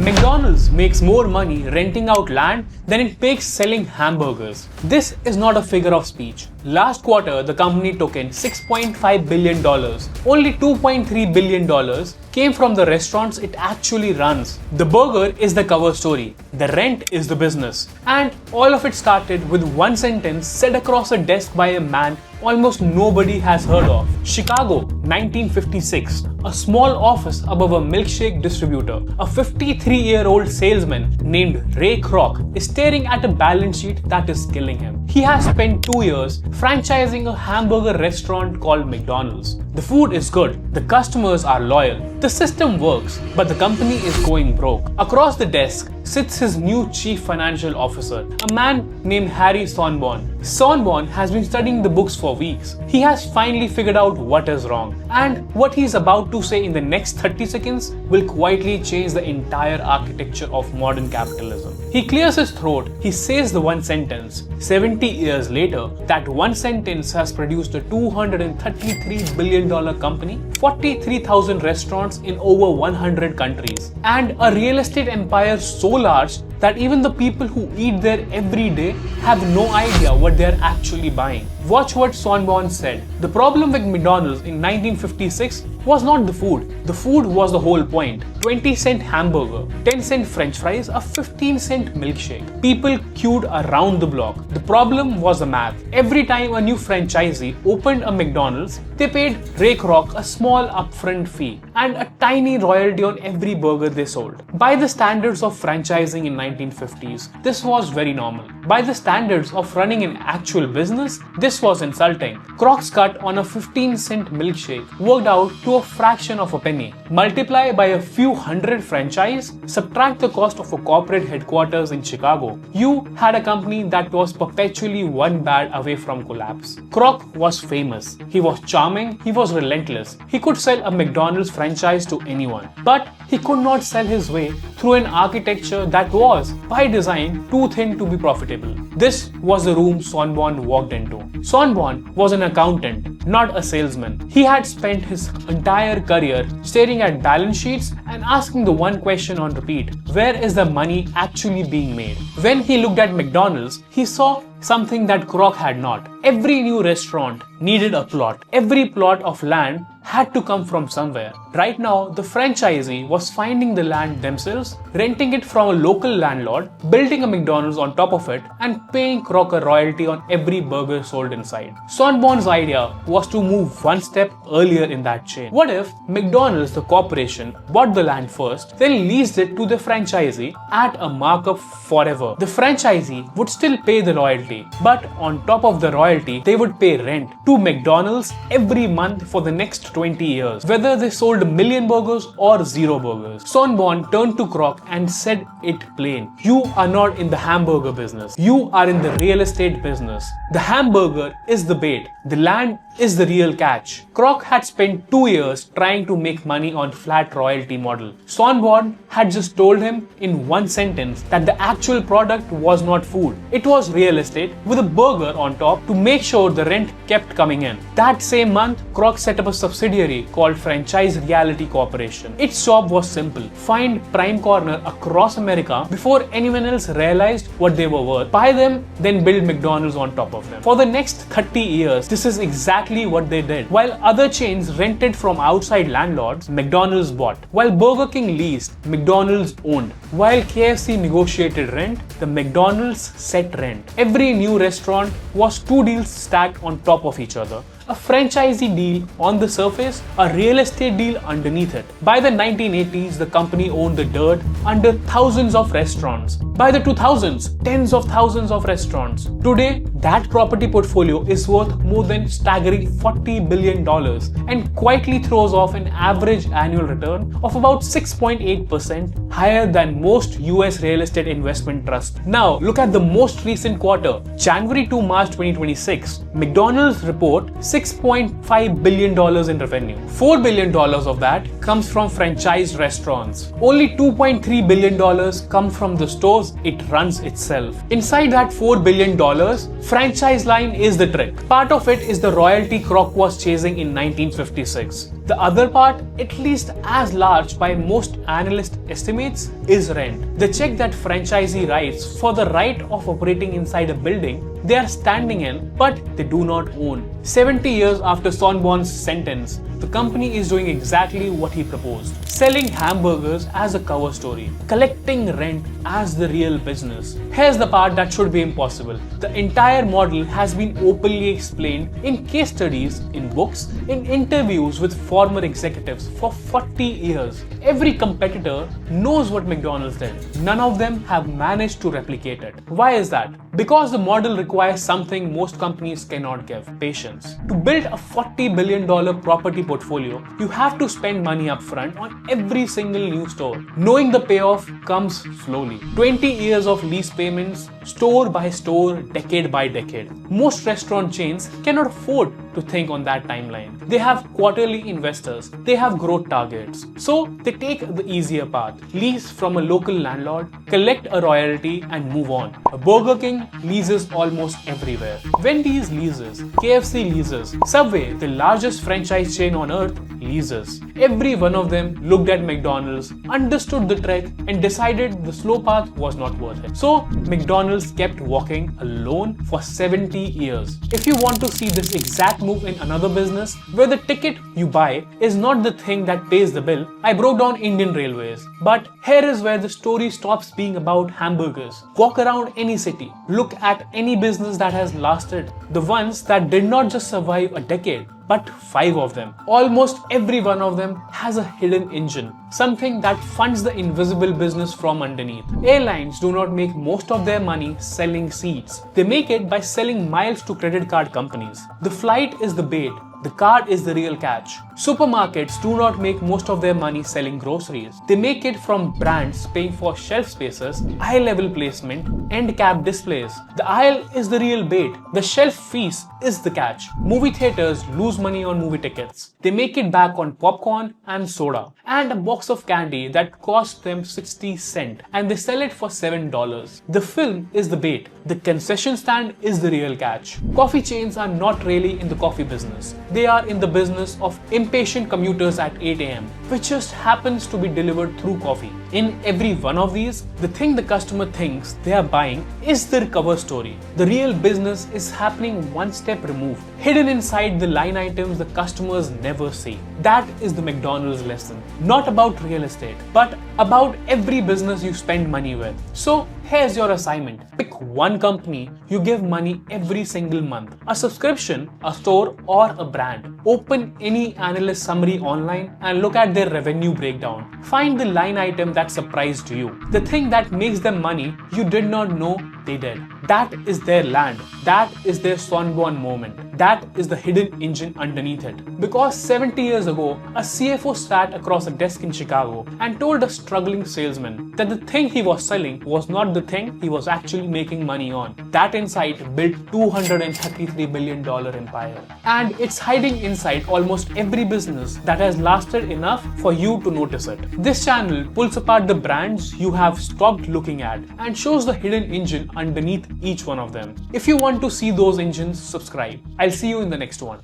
McDonald's makes more money renting out land than it makes selling hamburgers. This is not a figure of speech. Last quarter, the company took in $6.5 billion. Only $2.3 billion came from the restaurants it actually runs. The burger is the cover story. The rent is the business. And all of it started with one sentence said across a desk by a man almost nobody has heard of. Chicago, 1956. A small office above a milkshake distributor. A 53-year-old salesman named Ray Kroc is staring at a balance sheet that is killing him. He has spent 2 years franchising a hamburger restaurant called McDonald's. The food is good, the customers are loyal, the system works, but the company is going broke. Across the desk sits his new chief financial officer, a man named Harry Sonneborn. Sonneborn has been studying the books for weeks. He has finally figured out what is wrong. And what he is about to say in the next 30 seconds will quietly change the entire architecture of modern capitalism. He clears his throat, he says the one sentence. 70 years later, that one sentence has produced a $233 billion company, 43,000 restaurants in over 100 countries, and a real estate empire so large that even the people who eat there every day have no idea what they are actually buying. Watch what Sonneborn said. The problem with McDonald's in 1956 was not the food. The food was the whole point. 20-cent hamburger, 10-cent french fries, a 15-cent milkshake. People queued around the block. The problem was the math. Every time a new franchisee opened a McDonald's, they paid Ray Kroc a small upfront fee and a tiny royalty on every burger they sold. By the standards of franchising in 1950s, this was very normal. By the standards of running an actual business, this was insulting. Kroc's cut on a 15-cent milkshake worked out to a fraction of a penny. Multiply by a few hundred franchise, subtract the cost of a corporate headquarters in Chicago. You had a company that was perpetually one bad away from collapse. Kroc was famous. He was charming. He was relentless. He could sell a McDonald's franchise to anyone. But he could not sell his way through an architecture that was, by design, too thin to be profitable. This was the room Sonneborn walked into. Sonneborn was an accountant, not a salesman. He had spent his entire career staring at balance sheets and asking the one question on repeat: where is the money actually being made? When he looked at McDonald's, he saw something that Kroc had not. Every new restaurant needed a plot. Every plot of land had to come from somewhere. Right now, the franchisee was finding the land themselves, renting it from a local landlord, building a McDonald's on top of it, and paying Kroc a royalty on every burger sold inside. Sonneborn's idea was to move one step earlier in that chain. What if McDonald's, the corporation, bought the land first, then leased it to the franchisee at a markup forever? The franchisee would still pay the royalty, but on top of the royalty, they would pay rent to McDonald's every month for the next 20 years, whether they sold a million burgers or 0 burgers. Sonneborn turned to Kroc and said it plain: you are not in the hamburger business. You are in the real estate business. The hamburger is the bait. The land is the real catch. Kroc had spent 2 years trying to make money on flat royalty model. Sonneborn had just told him in one sentence that the actual product was not food. It was real estate with a burger on top to make sure the rent kept coming in. That same month, Kroc set up a subsidiary called Franchise Reality Corporation. Its job was simple: find prime corner across America before anyone else realized what they were worth, buy them, then build McDonald's on top of them. For the next 30 years, this is exactly what they did. While other chains rented from outside landlords, McDonald's bought. While Burger King leased, McDonald's owned. While KFC negotiated rent, the McDonald's set rent. Every new restaurant was 2 deals stacked on top of each other. A franchisee deal on the surface, a real estate deal underneath it. By the 1980s, the company owned the dirt under thousands of restaurants. By the 2000s, tens of thousands of restaurants. Today, that property portfolio is worth more than staggering $40 billion and quietly throws off an average annual return of about 6.8%, higher than most US real estate investment trusts. Now, look at the most recent quarter, January to March 2026. McDonald's report $6.5 billion in revenue. $4 billion of that comes from franchised restaurants. Only $2.3 billion come from the stores it runs itself. Inside that $4 billion, franchise line is the trick. Part of it is the royalty Kroc was chasing in 1956. The other part, at least as large by most analyst estimates, is rent. The check that franchisee writes for the right of operating inside a building they are standing in but they do not own. 70 years after Sonneborn's sentence, the company is doing exactly what he proposed. Selling hamburgers as a cover story, collecting rent as the real business. Here's the part that should be impossible. The entire model has been openly explained in case studies, in books, in interviews with former executives for 40 years. Every competitor knows what McDonald's did. None of them have managed to replicate it. Why is that? Because the model requires something most companies cannot give: patience. To build a $40 billion property portfolio, you have to spend money upfront on every single new store. Knowing the payoff comes slowly. 20 years of lease payments, store by store, decade by decade. Most restaurant chains cannot afford to think on that timeline. They have quarterly investors, they have growth targets. So they take the easier path. Lease from a local landlord, collect a royalty and move on. A Burger King leases almost everywhere. Wendy's leases, KFC leases, Subway, the largest franchise chain on earth, leases. Every one of them looked at McDonald's, understood the trick and decided the slow path was not worth it. So McDonald's kept walking alone for 70 years. If you want to see this exact move in another business where the ticket you buy is not the thing that pays the bill, I broke down Indian Railways. But here is where the story stops being about hamburgers. Walk around any city, look at any business that has lasted, the ones that did not just survive a decade, but 5 of them. Almost every one of them has a hidden engine, something that funds the invisible business from underneath. Airlines do not make most of their money selling seats. They make it by selling miles to credit card companies. The flight is the bait. The card is the real catch. Supermarkets do not make most of their money selling groceries. They make it from brands paying for shelf spaces, eye level placement, end cap displays. The aisle is the real bait. The shelf fees is the catch. Movie theaters lose money on movie tickets. They make it back on popcorn and soda and a box of candy that cost them 60 cents and they sell it for $7. The film is the bait. The concession stand is the real catch. Coffee chains are not really in the coffee business. They are in the business of impatient commuters at 8 a.m., which just happens to be delivered through coffee. In every one of these, the thing the customer thinks they are buying is the cover story. The real business is happening one step removed, hidden inside the line items the customers never see. That is the McDonald's lesson. Not about real estate, but about every business you spend money with. So here's your assignment. Pick one company you give money every single month. A subscription, a store, or a brand. Open any analyst summary online and look at their revenue breakdown. Find the line item that surprised you. The thing that makes them money you did not know they did. That is their land. That is their Sonneborn moment. That is the hidden engine underneath it. Because 70 years ago, a CFO sat across a desk in Chicago and told a struggling salesman that the thing he was selling was not the thing he was actually making money on. That insight built $233 billion empire. And it's hiding inside almost every business that has lasted enough for you to notice it. This channel pulls apart the brands you have stopped looking at and shows the hidden engine underneath each one of them. If you want to see those engines, subscribe. I'll see you in the next one.